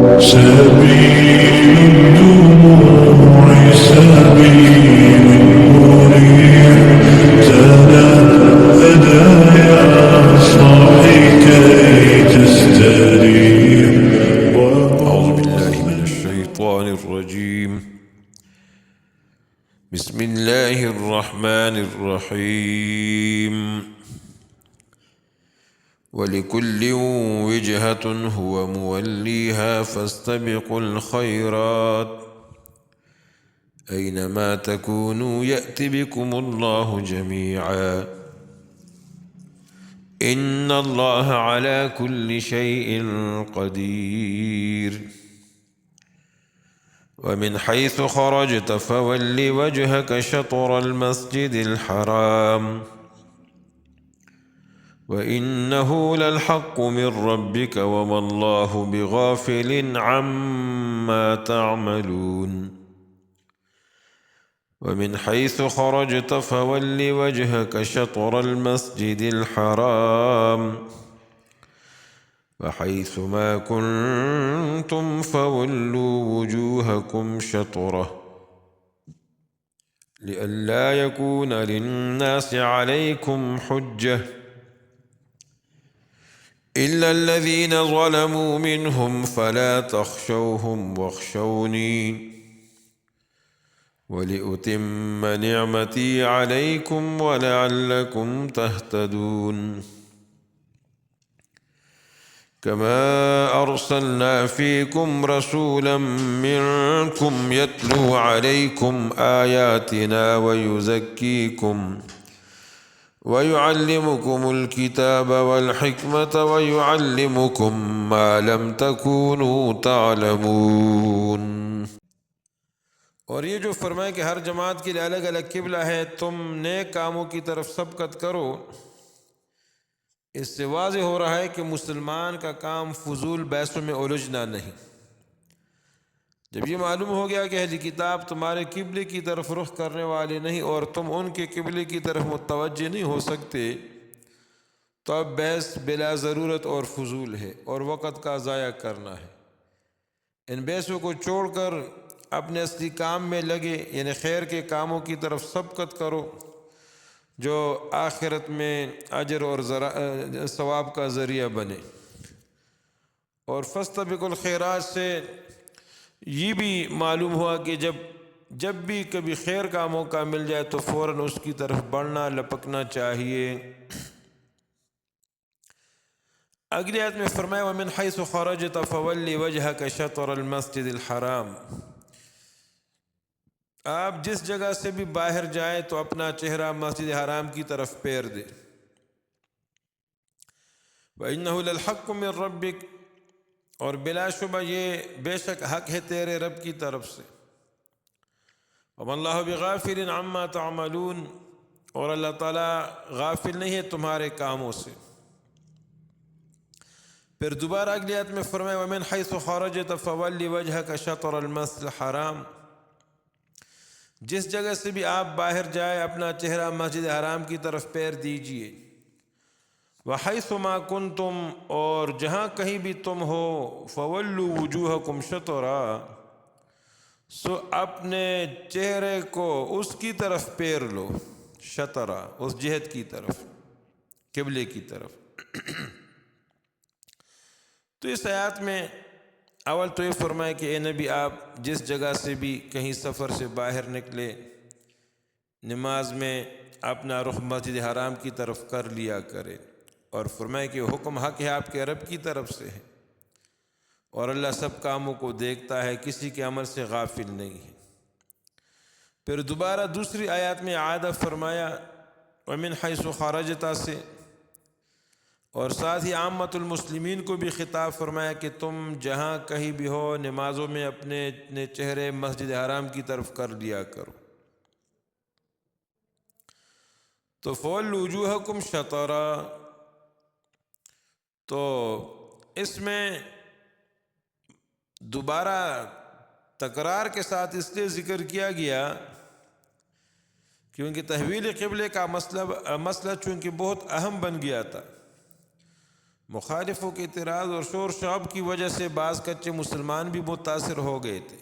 سبيل الدموع سبيل مريح تنهدى يا صاحي كي تستريح. أعوذ بالله من الشيطان الرجيم. بسم الله الرحمن الرحيم. ولكل وجهة هو موليها فاستبقوا الخيرات أينما تكونوا يأت بكم الله جميعا إن الله على كل شيء قدير. ومن حيث خرجت فول وجهك شطر المسجد الحرام وإنه للحق من ربك وما الله بغافل عما تعملون. ومن حيث خرجت فول وجهك شطر المسجد الحرام وحيث ما كنتم فولوا وجوهكم شطره لئلا يكون للناس عليكم حجة إلا الذين ظلموا منهم فلا تخشوهم واخشوني ولأتم نعمتي عليكم ولعلكم تهتدون. كما أرسلنا فيكم رسولا منكم يتلو عليكم آياتنا ويزكيكم ويعلمكم الكتاب والحكمة ويعلمكم ما لم تكونوا تعلمون. اور یہ جو فرمائے کہ ہر جماعت کے لیے الگ الگ قبلہ ہے، تم نیک کاموں کی طرف سبقت کرو، اس سے واضح ہو رہا ہے کہ مسلمان کا کام فضول بحثوں میں الجھنا نہیں۔ جب یہ معلوم ہو گیا کہ اہل کتاب تمہارے قبلے کی طرف رخ کرنے والے نہیں اور تم ان کے قبلے کی طرف متوجہ نہیں ہو سکتے، تو اب بحث بلا ضرورت اور فضول ہے اور وقت کا ضائع کرنا ہے۔ ان بحثوں کو چھوڑ کر اپنے اصلی کام میں لگے، یعنی خیر کے کاموں کی طرف سبقت کرو جو آخرت میں اجر اور ثواب کا ذریعہ بنے۔ اور فاستبقوا الخیرات سے یہ بھی معلوم ہوا کہ جب بھی کبھی خیر کا موقع مل جائے تو فوراً اس کی طرف بڑھنا لپکنا چاہیے۔ اگلی آیت میں فرمایا وَمِنْ حَيْثُ خَرَجْتَ فَوَلِّ وَجْهَكَ شَطْرَ الْمَسْجِدِ الْحَرَامِ، آپ جس جگہ سے بھی باہر جائیں تو اپنا چہرہ مسجد حرام کی طرف پھیر دیں۔ وَإِنَّهُ لَلْحَقُّ مِنْ رَبِّكَ، اور بلا شبہ یہ بے شک حق ہے تیرے رب کی طرف سے۔ وَمَا اللَّهُ بِغَافِلٍ عَمَّا تَعْمَلُونَ، اور اللہ تعالیٰ غافل نہیں ہے تمہارے کاموں سے۔ پھر دوبارہ اگلی آیت میں فرمایا وَمِنْ حَيْثُ خَرَجْتَ فَوَلِّ وَجْهَكَ شَطْرَ الْمَسْجِدِ الْحَرَامِ، جس جگہ سے بھی آپ باہر جائے اپنا چہرہ مسجد حرام کی طرف پھیر دیجئے۔ وَحَيْثُ مَا كُنْتُمْ، اور جہاں کہیں بھی تم ہو، فَوَلُّوا وُجُوهَكُمْ شَطْرًا، سو اپنے چہرے کو اس کی طرف پھیر لو، شطرا اس جہت کی طرف، قبلے کی طرف۔ تو اس آیات میں اول تو یہ فرمائے کہ اے نبی آپ جس جگہ سے بھی کہیں سفر سے باہر نکلے، نماز میں اپنا رخ مسجد حرام کی طرف کر لیا کرے، اور فرمائے کہ حکم حق ہے آپ کے رب کی طرف سے ہے، اور اللہ سب کاموں کو دیکھتا ہے، کسی کے عمل سے غافل نہیں ہے۔ پھر دوبارہ دوسری آیات میں اعادہ فرمایا وَمِنْ حَيْثُ خَرَجْتَ سے، اور ساتھ ہی عامۃ المسلمین کو بھی خطاب فرمایا کہ تم جہاں کہیں بھی ہو نمازوں میں اپنے چہرے مسجد حرام کی طرف کر لیا کرو۔ تو فَوَلُّوا وُجُوهَكُمْ شَطْرًا، تو اس میں دوبارہ تکرار کے ساتھ اس لیے ذکر کیا گیا کیونکہ تحویل قبلے کا مسئلہ چونکہ بہت اہم بن گیا تھا، مخالفوں کے اعتراض اور شور شعب کی وجہ سے بعض کچے مسلمان بھی متاثر ہو گئے تھے،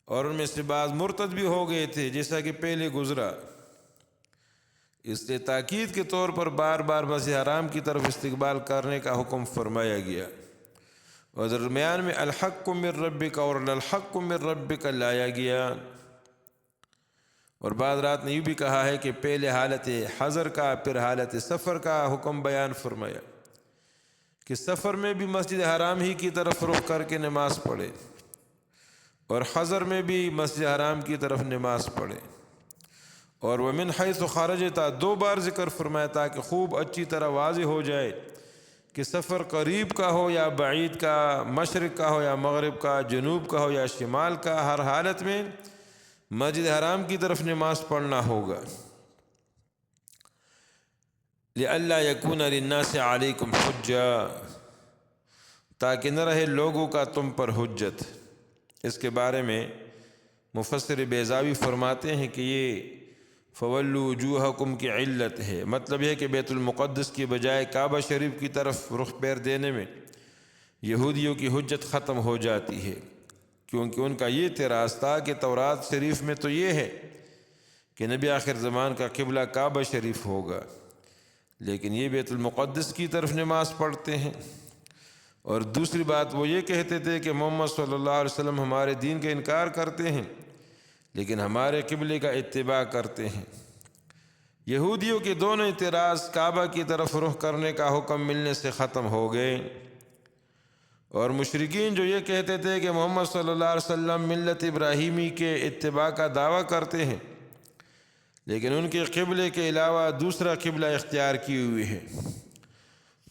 اور ان میں سے بعض مرتد بھی ہو گئے تھے، جیسا کہ پہلے گزرا۔ اس لیے تاکید کے طور پر بار بار مسجد حرام کی طرف استقبال کرنے کا حکم فرمایا گیا، اور درمیان میں الحق من ربک اور الحق من ربک لایا گیا۔ اور بعض رات نے یہ بھی کہا ہے کہ پہلے حالت حضر کا پھر حالت سفر کا حکم بیان فرمایا کہ سفر میں بھی مسجد حرام ہی کی طرف رخ کر کے نماز پڑھے، اور حضر میں بھی مسجد حرام کی طرف نماز پڑھے۔ اور وَمِنْ حَيْثُ خَرَجْتَ 2 بار ذکر فرمایا تاکہ خوب اچھی طرح واضح ہو جائے کہ سفر قریب کا ہو یا بعید کا، مشرق کا ہو یا مغرب کا، جنوب کا ہو یا شمال کا، ہر حالت میں مسجد حرام کی طرف نماز پڑھنا ہوگا۔ لِأَلَّا يَكُونَ لِلنَّاسِ عَلَيْكُمْ حُجَّةٌ، تاکہ نہ رہے لوگوں کا تم پر حجت۔ اس کے بارے میں مفسر بیضاوی فرماتے ہیں کہ یہ فَوَلُّوا وُجُوهَكُمْ کی علت ہے، مطلب یہ کہ بیت المقدس کی بجائے کعبہ شریف کی طرف رخ پیر دینے میں یہودیوں کی حجت ختم ہو جاتی ہے، کیونکہ ان کا یہ اعتراض تھا کہ تورات شریف میں تو یہ ہے کہ نبی آخر زمان کا قبلہ کعبہ شریف ہوگا، لیکن یہ بیت المقدس کی طرف نماز پڑھتے ہیں۔ اور دوسری بات وہ یہ کہتے تھے کہ محمد صلی اللہ علیہ وسلم ہمارے دین کا انکار کرتے ہیں لیکن ہمارے قبلے کا اتباع کرتے ہیں۔ یہودیوں کے دونوں اعتراض کعبہ کی طرف رخ کرنے کا حکم ملنے سے ختم ہو گئے، اور مشرکین جو یہ کہتے تھے کہ محمد صلی اللہ علیہ وسلم ملت ابراہیمی کے اتباع کا دعویٰ کرتے ہیں لیکن ان کے قبلے کے علاوہ دوسرا قبلہ اختیار کیے ہوئے ہے،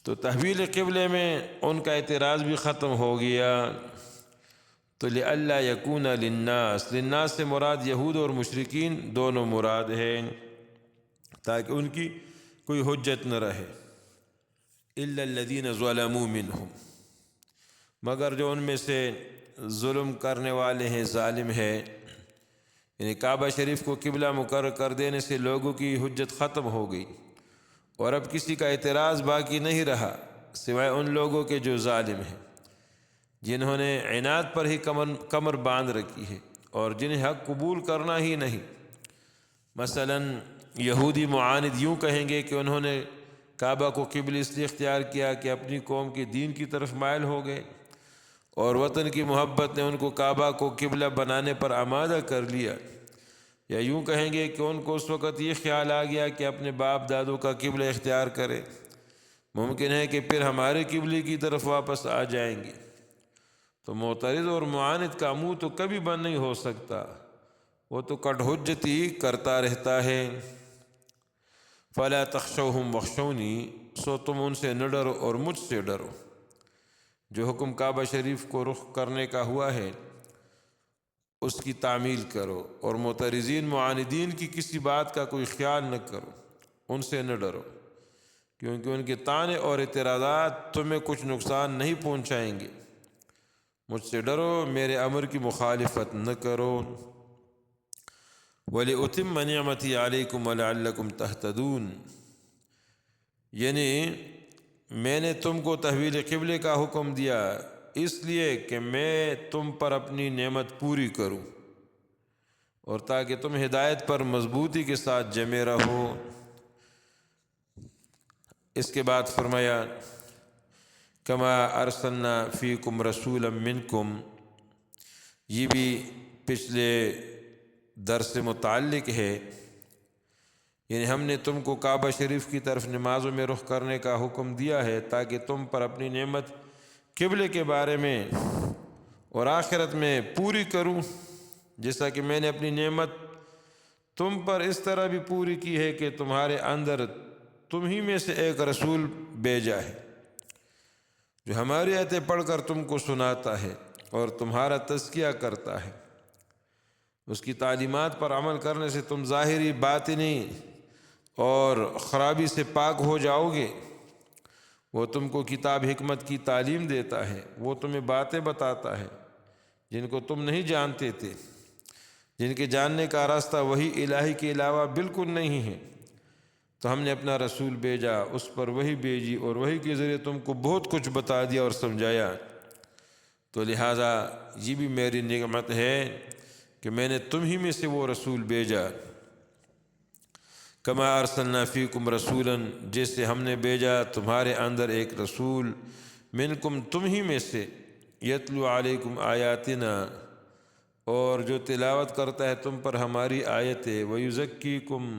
تو تحویل قبلے میں ان کا اعتراض بھی ختم ہو گیا۔ تو لِأَلَّا يَكُونَ لِلنَّاسِ، للناس سے مراد یہود اور مشرکین دونوں مراد ہیں، تاکہ ان کی کوئی حجت نہ رہے۔ إِلَّا الَّذِينَ ظَلَمُوا مِنْهُمْ، مگر جو ان میں سے ظلم کرنے والے ہیں، ظالم ہیں، یعنی کعبہ شریف کو قبلہ مقرر کر دینے سے لوگوں کی حجت ختم ہو گئی، اور اب کسی کا اعتراض باقی نہیں رہا سوائے ان لوگوں کے جو ظالم ہیں، جنہوں نے عناد پر ہی کمر باندھ رکھی ہے اور جنہیں حق قبول کرنا ہی نہیں۔ مثلا یہودی معاند یوں کہیں گے کہ انہوں نے کعبہ کو قبلہ اس لیے اختیار کیا کہ اپنی قوم کے دین کی طرف مائل ہو گئے، اور وطن کی محبت نے ان کو کعبہ کو قبلہ بنانے پر آمادہ کر لیا۔ یا یوں کہیں گے کہ ان کو اس وقت یہ خیال آ گیا کہ اپنے باپ دادوں کا قبلہ اختیار کرے، ممکن ہے کہ پھر ہمارے قبلے کی طرف واپس آ جائیں گے۔ تو معترض اور معاند کا منہ تو کبھی بند نہیں ہو سکتا، وہ تو کٹ حجتی کرتا رہتا ہے۔ فَلَا تَخْشَوْهُمْ وَاخْشَوْنِي، سو تم ان سے نہ ڈرو اور مجھ سے ڈرو۔ جو حکم کعبہ شریف کو رخ کرنے کا ہوا ہے اس کی تعمیل کرو، اور معترضین معاندین کی کسی بات کا کوئی خیال نہ کرو، ان سے نہ ڈرو، کیونکہ ان کے طعنے اور اعتراضات تمہیں کچھ نقصان نہیں پہنچائیں گے۔ مجھ سے ڈرو، میرے امر کی مخالفت نہ کرو۔ وَلِأُتِمَّ نِعْمَتِي عَلَيْكُمْ وَلَعَلَّكُمْ تَهْتَدُونَ، یعنی میں نے تم کو تحویل قبلے کا حکم دیا اس لیے کہ میں تم پر اپنی نعمت پوری کروں اور تاکہ تم ہدایت پر مضبوطی کے ساتھ جمے رہو۔ اس کے بعد فرمایا کما ارسلنا فیکم رسولا منکم، یہ بھی پچھلے درس سے متعلق ہے، یعنی ہم نے تم کو کعبہ شریف کی طرف نمازوں میں رخ کرنے کا حکم دیا ہے تاکہ تم پر اپنی نعمت قبلے کے بارے میں اور آخرت میں پوری کروں، جیسا کہ میں نے اپنی نعمت تم پر اس طرح بھی پوری کی ہے کہ تمہارے اندر تم ہی میں سے ایک رسول بھیجا ہے جو ہماری آیتیں پڑھ کر تم کو سناتا ہے اور تمہارا تزکیہ کرتا ہے۔ اس کی تعلیمات پر عمل کرنے سے تم ظاہری باطنی اور خرابی سے پاک ہو جاؤ گے۔ وہ تم کو کتاب حکمت کی تعلیم دیتا ہے، وہ تمہیں باتیں بتاتا ہے جن کو تم نہیں جانتے تھے، جن کے جاننے کا راستہ وحی الہی کے علاوہ بالکل نہیں ہے۔ تو ہم نے اپنا رسول بھیجا، اس پر وحی بھیجی اور وحی کے ذریعے تم کو بہت کچھ بتا دیا اور سمجھایا، تو لہٰذا یہ بھی میری نعمت ہے کہ میں نے تم ہی میں سے وہ رسول بھیجا۔ کما ارسلنا فیکم رسولا، جیسے ہم نے بھیجا تمہارے اندر ایک رسول، منکم تم ہی میں سے، یتلو علیکم آیاتنا، اور جو تلاوت کرتا ہے تم پر ہماری آیتیں، ویزکیکم،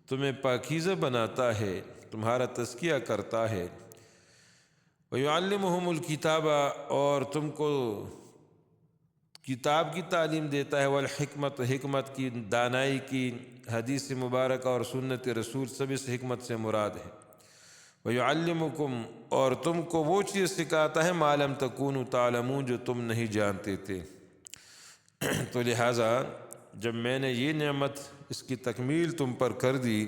تمہیں پاکیزہ بناتا ہے، تمہارا تزکیہ کرتا ہے، ویعلمہم الکتاب، اور تم کو کتاب کی تعلیم دیتا ہے، والحکمت، حکمت کی، دانائی کی، حدیث مبارکہ اور سنت رسول، سب اس حکمت سے مراد ہے، ویعلمکم، اور تم کو وہ چیز سکھاتا ہے، ما لم تکونوا تعلمون، جو تم نہیں جانتے تھے۔ تو لہٰذا جب میں نے یہ نعمت، اس کی تکمیل تم پر کر دی،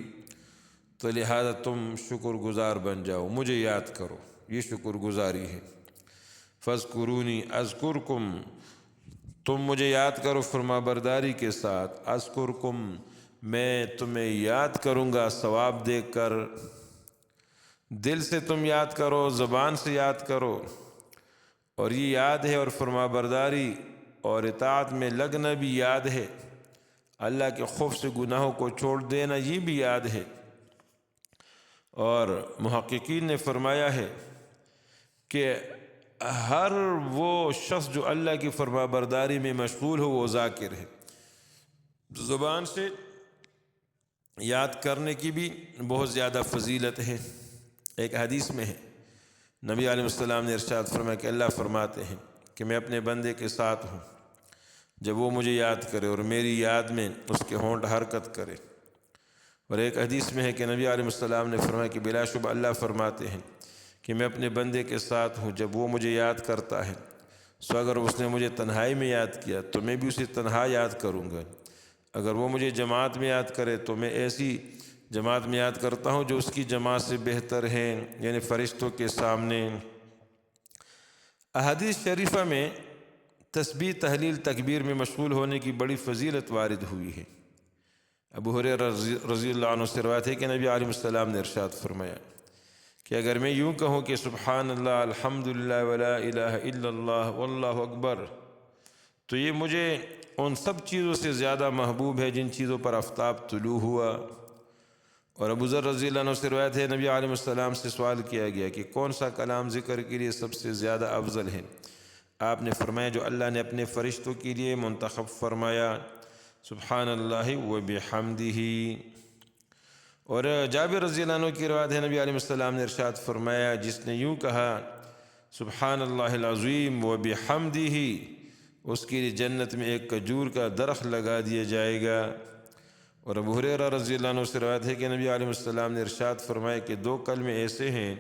تو لہٰذا تم شکر گزار بن جاؤ، مجھے یاد کرو، یہ شکر گزاری ہے۔ فاذکرونی اذکرکم، تم مجھے یاد کرو فرما برداری کے ساتھ، اذکرکم، میں تمہیں یاد کروں گا ثواب دے کر، دل سے تم یاد کرو، زبان سے یاد کرو، اور یہ یاد ہے، اور فرما برداری اور اطاعت میں لگنا بھی یاد ہے، اللہ کے خوف سے گناہوں کو چھوڑ دینا یہ بھی یاد ہے۔ اور محققین نے فرمایا ہے کہ ہر وہ شخص جو اللہ کی فرما برداری میں مشغول ہو وہ ذاکر ہے۔ زبان سے یاد کرنے کی بھی بہت زیادہ فضیلت ہے۔ ایک حدیث میں ہے، نبی علیہ السلام نے ارشاد فرمایا کہ اللہ فرماتے ہیں کہ میں اپنے بندے کے ساتھ ہوں جب وہ مجھے یاد کرے اور میری یاد میں اس کے ہونٹ حرکت کرے۔ اور ایک حدیث میں ہے کہ نبی علیہ السلام نے فرمایا کہ بلا شبہ اللہ فرماتے ہیں کہ میں اپنے بندے کے ساتھ ہوں جب وہ مجھے یاد کرتا ہے، سو اگر اس نے مجھے تنہائی میں یاد کیا تو میں بھی اسے تنہا یاد کروں گا، اگر وہ مجھے جماعت میں یاد کرے تو میں ایسی جماعت میں یاد کرتا ہوں جو اس کی جماعت سے بہتر ہے، یعنی فرشتوں کے سامنے۔ احادیث شریفہ میں تسبیح، تحلیل، تکبیر میں مشغول ہونے کی بڑی فضیلت وارد ہوئی ہے۔ ابو ہریرہ رضی اللہ عنہ سے روایت ہے کہ نبی علیہ السلام نے ارشاد فرمایا کہ اگر میں یوں کہوں کہ سبحان اللہ، الحمدللہ، ولا الہ الا اللہ، واللہ اکبر، تو یہ مجھے ان سب چیزوں سے زیادہ محبوب ہے جن چیزوں پر آفتاب طلوع ہوا۔ اور ابو ذر رضی اللہ عنہ سے روایت ہے، نبی علیہ السلام سے سوال کیا گیا کہ کون سا کلام ذکر کے لیے سب سے زیادہ افضل ہے؟ آپ نے فرمایا جو اللہ نے اپنے فرشتوں کے لیے منتخب فرمایا، سبحان اللہ و بحمدہ۔ اور جابر رضی اللہ عنہ کی روایت ہے، نبی علیہ السلام نے ارشاد فرمایا جس نے یوں کہا سبحان اللہ العظیم و بحمدہ، اس کے لیے جنت میں ایک کھجور کا درخت لگا دیا جائے گا۔ اور ابو ہریرہ رضی اللہ عنہ سے روایت ہے کہ نبی علیہ السلام نے ارشاد فرمایا کہ دو کلمے ایسے ہیں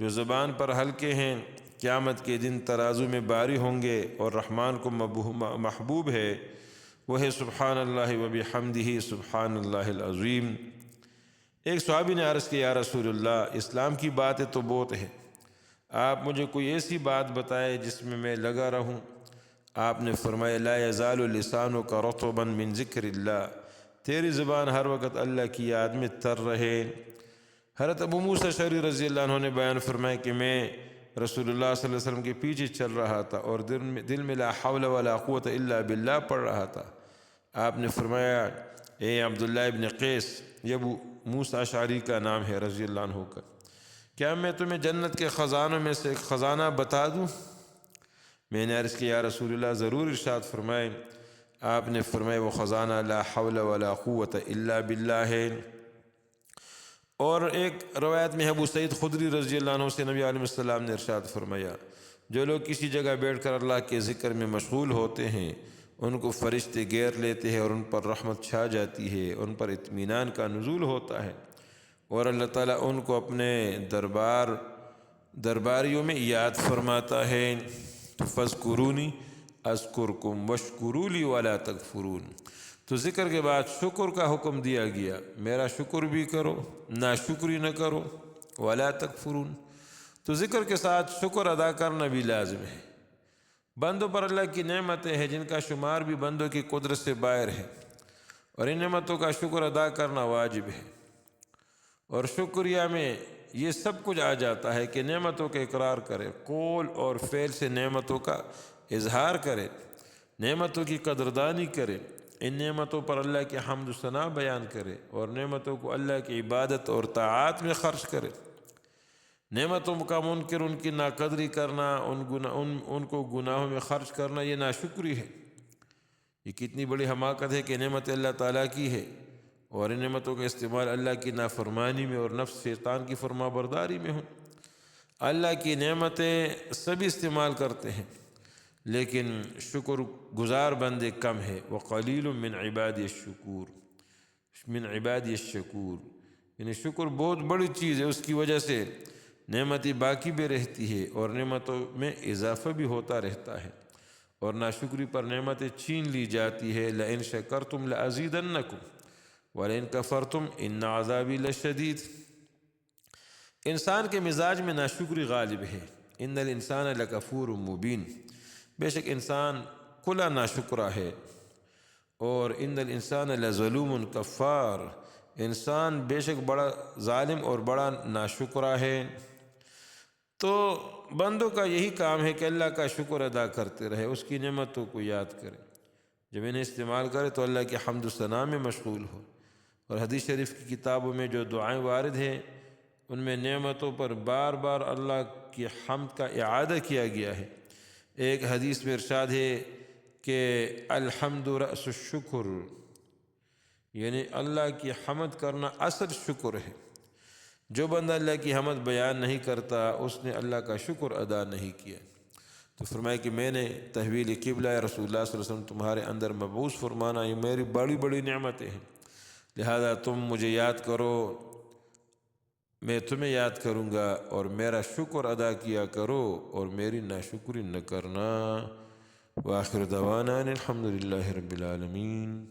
جو زبان پر ہلکے ہیں، قیامت کے دن ترازو میں باری ہوں گے اور رحمان کو محبوب ہے، وہ ہے سبحان اللہ و بحمدہ، سبحان اللہ العظیم۔ ایک صحابی نے عرض کیا یا رسول اللہ، اسلام کی باتیں تو بہت ہے، آپ مجھے کوئی ایسی بات بتائے جس میں میں لگا رہوں۔ آپ نے فرمایا لا یزال لسانک رطبا من ذکر اللہ، تیری زبان ہر وقت اللہ کی یاد میں تر رہے۔ حضرت ابو موسیٰ اشعری رضی اللہ عنہ نے بیان فرمایا کہ میں رسول اللہ صلی اللہ علیہ وسلم کے پیچھے چل رہا تھا اور دل میں لا حول ولا قوت الا باللہ پڑھ رہا تھا۔ آپ نے فرمایا اے عبداللہ ابن قیس، یہ ابو موسیٰ اشعری کا نام ہے رضی اللہ عنہ کا، کیا میں تمہیں جنت کے خزانوں میں سے ایک خزانہ بتا دوں؟ میں نے عرض کیا یا رسول اللہ ضرور، ارشاد فرمائیں۔ آپ نے فرمایا وہ خزانہ لا حول ولا قوت الا باللہ ہے۔ اور ایک روایت میں ابو سعید خدری رضی اللہ عنہ سے نبی علیہ السلام نے ارشاد فرمایا جو لوگ کسی جگہ بیٹھ کر اللہ کے ذکر میں مشغول ہوتے ہیں ان کو فرشتے گھیر لیتے ہیں اور ان پر رحمت چھا جاتی ہے، ان پر اطمینان کا نزول ہوتا ہے، اور اللہ تعالیٰ ان کو اپنے درباریوں میں یاد فرماتا ہے۔ تو فاذکرونی اذکرکم واشکروا لی ولا تکفرون، تو ذکر کے بعد شکر کا حکم دیا گیا، میرا شکر بھی کرو، ناشکری نہ کرو، ولا تکفرون، تو ذکر کے ساتھ شکر ادا کرنا بھی لازم ہے۔ بندوں پر اللہ کی نعمتیں ہیں جن کا شمار بھی بندوں کی قدرت سے باہر ہے، اور ان نعمتوں کا شکر ادا کرنا واجب ہے۔ اور شکریہ میں یہ سب کچھ آ جاتا ہے کہ نعمتوں کا اقرار کرے، قول اور فعل سے نعمتوں کا اظہار کرے، نعمتوں کی قدردانی کرے، ان نعمتوں پر اللہ کی حمد و ثنا بیان کرے، اور نعمتوں کو اللہ کی عبادت اور طاعات میں خرچ کرے۔ نعمتوں کا منکر ان کی ناقدری کرنا، ان کو گناہوں میں خرچ کرنا، یہ ناشکری ہے۔ یہ کتنی بڑی حماقت ہے کہ نعمت اللہ تعالیٰ کی ہے اور ان نعمتوں کا استعمال اللہ کی نافرمانی میں اور نفس شیطان کی فرما برداری میں ہوں۔ اللہ کی نعمتیں سبھی استعمال کرتے ہیں، لیکن شکر گزار بندے کم ہے۔ وَقَلِيلٌ مِّنْ عِبَادِيَ الشُّكُورُ مِّنْ عِبَادِيَ الشَّكُورُ، یعنی شکر بہت بڑی چیز ہے، اس کی وجہ سے نعمتیں باقی بھی رہتی ہے اور نعمتوں میں اضافہ بھی ہوتا رہتا ہے، اور ناشکری پر نعمتیں چھین لی جاتی ہے۔ لَئِن شَكَرْتُمْ لَأَزِيدَنَّكُمْ وَلَئِن كَفَرْتُمْ إِنَّ عَذَابِي لَشَدِيدٌ۔ انسان کے مزاج میں ناشکری غالب ہے۔ ان الانسان لکفور مبین، بے شک انسان کھلا ناشکرا ہے، اور ان الانسان لظلوم کفار، انسان بے شک بڑا ظالم اور بڑا ناشکرا ہے۔ تو بندوں کا یہی کام ہے کہ اللہ کا شکر ادا کرتے رہے، اس کی نعمتوں کو یاد کرے، جب انہیں استعمال کرے تو اللہ کے حمد و ثنا میں مشغول ہو۔ اور حدیث شریف کی کتابوں میں جو دعائیں وارد ہیں ان میں نعمتوں پر بار بار اللہ کی حمد کا اعادہ کیا گیا ہے۔ ایک حدیث میں ارشاد ہے کہ الحمد رأس الشکر، یعنی اللہ کی حمد کرنا اصل شکر ہے۔ جو بندہ اللہ کی حمد بیان نہیں کرتا اس نے اللہ کا شکر ادا نہیں کیا۔ تو فرمایا کہ میں نے تحویل قبلہ یا رسول اللہ صلی اللہ علیہ وسلم تمہارے اندر مبعوث فرمانا، یہ میری بڑی بڑی نعمتیں ہیں، لہذا تم مجھے یاد کرو، میں تمہیں یاد کروں گا، اور میرا شکر ادا کیا کرو اور میری ناشکری نہ کرنا۔ وآخر دعوانا الحمد للہ رب العالمین۔